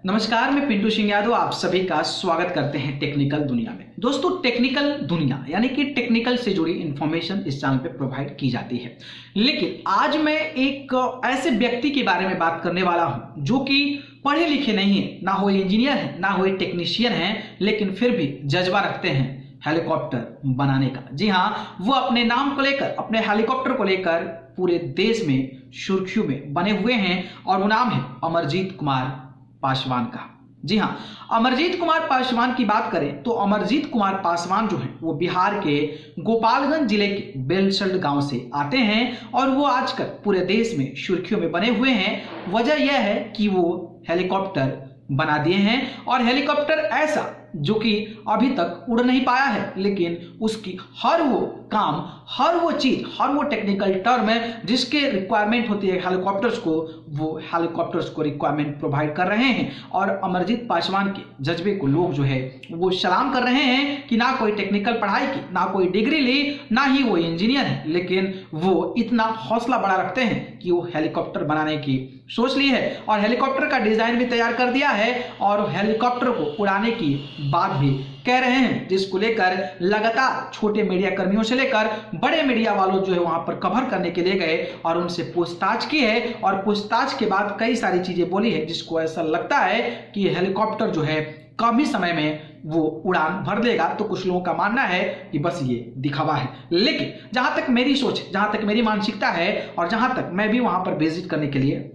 नमस्कार, मैं पिंटू सिंह यादव आप सभी का स्वागत करते हैं टेक्निकल दुनिया में। दोस्तों, टेक्निकल दुनिया यानी कि टेक्निकल से जुड़ी इंफॉर्मेशन इस चैनल पे प्रोवाइड की जाती है। लेकिन आज मैं एक ऐसे व्यक्ति के बारे में बात करने वाला हूं जो कि पढ़े लिखे नहीं है, ना वो इंजीनियर है ना वो टेक्नीशियन है, लेकिन फिर भी जज्बा रखते हैं हेलीकॉप्टर बनाने का। जी हाँ, वो अपने नाम को लेकर, अपने हेलीकॉप्टर को लेकर पूरे देश में सुर्खियों में बने हुए हैं और वो नाम है अमरजीत कुमार पासवान का। जी हाँ, अमरजीत कुमार पासवान की बात करें तो अमरजीत कुमार पासवान जो है वो बिहार के गोपालगंज जिले के बेलसल्ड गांव से आते हैं और वो आजकल पूरे देश में सुर्खियों में बने हुए हैं। वजह यह है कि वो हेलीकॉप्टर बना दिए हैं और हेलीकॉप्टर ऐसा जो कि अभी तक उड़ नहीं पाया है, लेकिन उसकी हर वो काम, हर वो चीज, हर वो टेक्निकल टर्म है जिसके रिक्वायरमेंट होती है हेलीकॉप्टर्स को, वो हेलीकॉप्टर्स को रिक्वायरमेंट प्रोवाइड कर रहे हैं। और अमरजीत पासवान के जज्बे को लोग जो है वो सलाम कर रहे हैं कि ना कोई टेक्निकल पढ़ाई की, ना कोई डिग्री ली, ना ही वो इंजीनियर है, लेकिन वो इतना हौसला बड़ा रखते हैं कि वो हेलीकॉप्टर बनाने की सोच ली है और हेलीकॉप्टर का डिजाइन भी तैयार कर दिया है और हेलीकॉप्टर को उड़ाने की बात भी कह रहे हैं, जिसको लेकर लगातार छोटे मीडिया कर्मियों से लेकर बड़े मीडिया वालों जो है वहां पर कवर करने के लिए गए और उनसे पूछताछ की है और पूछताछ के बाद कई सारी चीजें बोली है जिसको ऐसा लगता है कि हेलीकॉप्टर जो है कम ही समय में वो उड़ान भर देगा। तो कुछ लोगों का मानना है कि बस ये दिखावा है, लेकिन जहां तक मेरी सोच, जहां तक मेरी मानसिकता है और जहां तक मैं भी वहां पर विजिट करने के लिए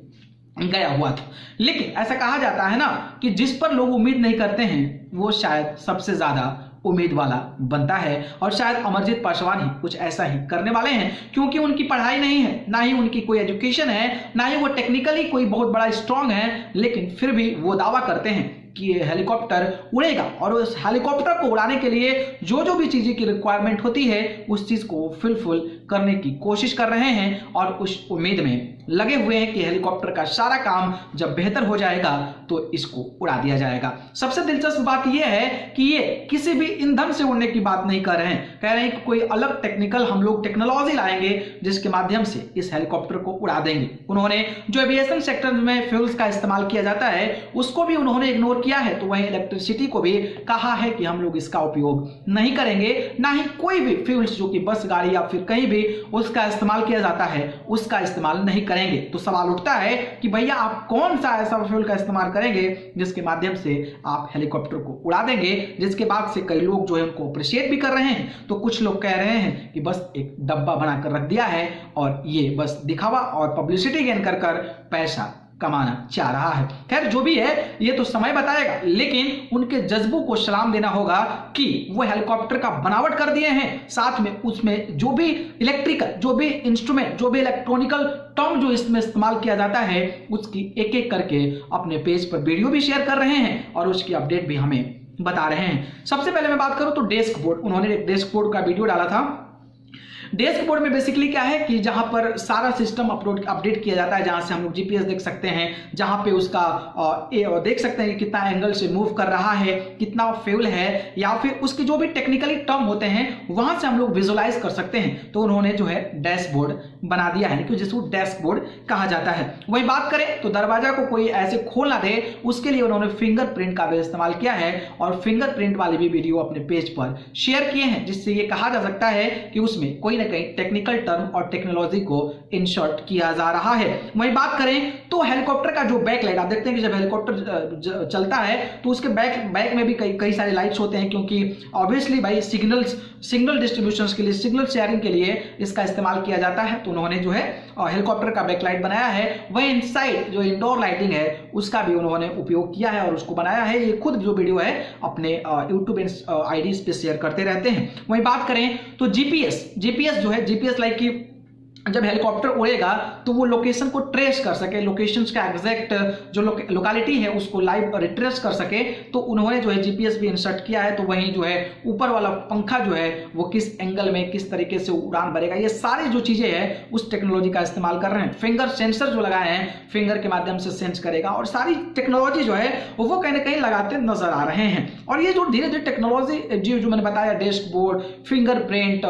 गया हुआ था, लेकिन ऐसा कहा जाता है ना कि जिस पर लोग उम्मीद नहीं करते हैं वो शायद सबसे ज्यादा उम्मीद वाला बनता है और शायद अमरजीत पासवान ही कुछ ऐसा ही करने वाले हैं, क्योंकि उनकी पढ़ाई नहीं है, ना ही उनकी कोई एजुकेशन है, ना ही वो टेक्निकली कोई बहुत बड़ा स्ट्रांग है, लेकिन फिर भी वो दावा करते हैं कि ये हेलीकॉप्टर उड़ेगा और उस हेलीकॉप्टर को उड़ाने के लिए जो जो भी चीजें की रिक्वायरमेंट होती है उस चीज को फुलफिल करने की कोशिश कर रहे हैं और उस उम्मीद में लगे हुए हैं कि हेलीकॉप्टर का सारा काम जब बेहतर हो जाएगा तो इसको उड़ा दिया जाएगा। सबसे दिलचस्प बात यह है कि ये किसी भी ईंधन से उड़ने की बात नहीं कर रहे हैं, कह रहे हैं कि कोई अलग टेक्निकल हम लोग टेक्नोलॉजी लाएंगे जिसके माध्यम से इस हेलीकॉप्टर को उड़ा देंगे। उन्होंने जो एविएशन सेक्टर में फ्यूल्स का इस्तेमाल किया जाता है उसको भी उन्होंने इग्नोर किया है, तो वहीं इलेक्ट्रिसिटी को भी कहा है कि हम लोग इसका उपयोग नहीं करेंगे, ना ही कोई भी फ्यूल्स जो कि बस, गाड़ी या फिर कहीं भी उसका इस्तेमाल किया जाता है उसका इस्तेमाल नहीं करेंगे। तो सवाल उठता है कि भैया आप कौन सा ऐसा फ्यूल का इस्तेमाल करेंगे जिसके माध्यम से आप हेलीकॉप्टर को उड़ा देंगे, जिसके बाद से कई लोग जो है उनको अप्रिशिएट भी कर रहे हैं। तो कुछ लोग कह रहे हैं कि बस एक डब्बा बनाकर रख दिया है और ये बस दिखावा और पब्लिसिटी गेन कर पैसा कमाना चाह रहा है। खैर, जो भी है ये तो समय बताएगा, लेकिन उनके जज्बों को सलाम देना होगा कि वो हेलीकॉप्टर का बनावट कर दिए हैं, साथ में उसमें जो भी इलेक्ट्रिकल, जो भी इंस्ट्रूमेंट, जो भी इलेक्ट्रॉनिकल टर्म जो इसमें इस्तेमाल किया जाता है उसकी एक एक करके अपने पेज पर वीडियो भी शेयर कर रहे हैं और उसकी अपडेट भी हमें बता रहे हैं। सबसे पहले मैं बात करूं तो डेस्क बोर्ड, उन्होंने एक डेस्क बोर्ड का वीडियो डाला था। डेस्क बोर्ड में बेसिकली क्या है कि जहां पर सारा सिस्टम अपडेट किया जाता है, जहां से हम लोग जीपीएस देख सकते हैं, जहां पे उसका देख सकते हैं कि कितना एंगल से मूव कर रहा है, कितना फ्यूल है, या फिर उसके जो भी टेक्निकली टर्म होते हैं वहां से हम लोग विजुअलाइज कर सकते हैं। तो उन्होंने जो है डैशबोर्ड बना दिया है, जिसको डेस्क बोर्ड कहा जाता है। वही बात करें तो दरवाजा को कोई ऐसे खोल ना दे उसके लिए उन्होंने फिंगरप्रिंट का भी इस्तेमाल किया है और फिंगरप्रिंट वाली भी वीडियो अपने पेज पर शेयर किए हैं, जिससे ये कहा जा सकता है कि उसमें कोई ना कहीं टेक्निकल टर्म और टेक्नोलॉजी को इंसर्ट किया जा रहा है। वही बात करें तो हेलीकॉप्टर का जो बैक लाइट, आप देखते हैं कि जब हेलीकॉप्टर चलता है तो उसके बैक में भी कई सारे लाइट्स होते हैं, क्योंकि ऑब्वियसली भाई सिग्नल डिस्ट्रीब्यूशन के लिए, सिग्नल शेयरिंग के लिए इसका इस्तेमाल किया जाता है। तो उन्होंने जो है हेलीकॉप्टर का बैक लाइट बनाया है। वही इनसाइड जो इंडोर लाइटिंग है उसका भी उन्होंने उपयोग किया है और उसको बनाया है। ये खुद जो वीडियो है अपने यूट्यूब आईडीज पे शेयर करते रहते हैं। वही बात करें तो जीपीएस जो है, जीपीएस लाइक की जब हेलीकॉप्टर उड़ेगा तो वो लोकेशन को ट्रेस कर सके, लोकेशन का एग्जैक्ट जो लोकेलिटी है उसको लाइव रिट्रेस कर सके, तो उन्होंने जो है जीपीएस भी इंसर्ट किया है। तो वहीं जो है ऊपर वाला पंखा जो है वो किस एंगल में, किस तरीके से उड़ान भरेगा, ये सारी जो चीजें हैं उस टेक्नोलॉजी का इस्तेमाल कर रहे हैं। फिंगर सेंसर जो लगाए हैं, फिंगर के माध्यम से सेंस करेगा और सारी टेक्नोलॉजी जो है वो कहीं ना कहीं लगाते नजर आ रहे हैं। और ये जो धीरे धीरे टेक्नोलॉजी जो मैंने बताया, desk board, fingerprint,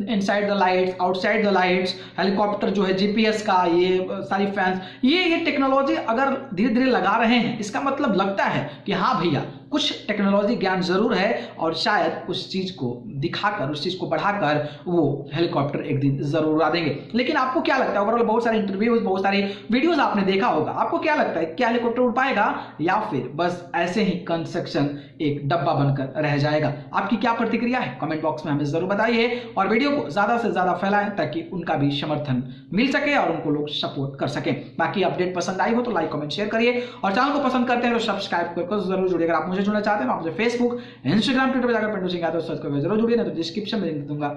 inside the lights, outside side the lights, helicopter जो है जीपीएस का, ये सारी फैंस, ये टेक्नोलॉजी अगर धीरे धीरे लगा रहे हैं, इसका मतलब लगता है कि हाँ भैया कुछ टेक्नोलॉजी ज्ञान जरूर है और शायद उस चीज को दिखाकर, उस चीज को बढ़ाकर वो हेलीकॉप्टर एक दिन जरूर उड़ा देंगे। लेकिन आपको क्या लगता है, ओवरऑल बहुत सारे इंटरव्यूज, बहुत सारी वीडियोस आपने देखा होगा, आपको क्या लगता है क्या हेलीकॉप्टर उड़ पाएगा या फिर बस ऐसे ही कंस्ट्रक्शन एक डब्बा बनकर रह जाएगा? आपकी क्या प्रतिक्रिया है कमेंट बॉक्स में हमें जरूर बताइए और वीडियो को ज्यादा से ज्यादा फैलाएं ताकि उनका भी समर्थन मिल सके और उनको लोग सपोर्ट कर सके। बाकी अपडेट पसंद आई हो तो लाइक कमेंट शेयर करिए और चैनल को पसंद करते हैं तो सब्सक्राइब करके जरूर जुड़िए। अगर आप मुझे जुड़ना चाहते हैं, आप मुझे फेसबुक, इंस्टाग्राम, ट्विटर पर जाकर पिंटू सिंह यादव सर्च करके जरूर जुड़िए, नहीं तो डिस्क्रिप्शन में लिंक दूंगा,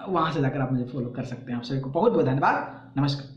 वहां से जाकर आप मुझे फॉलो कर सकते हैं। आप सभी को बहुत बहुत धन्यवाद। नमस्कार।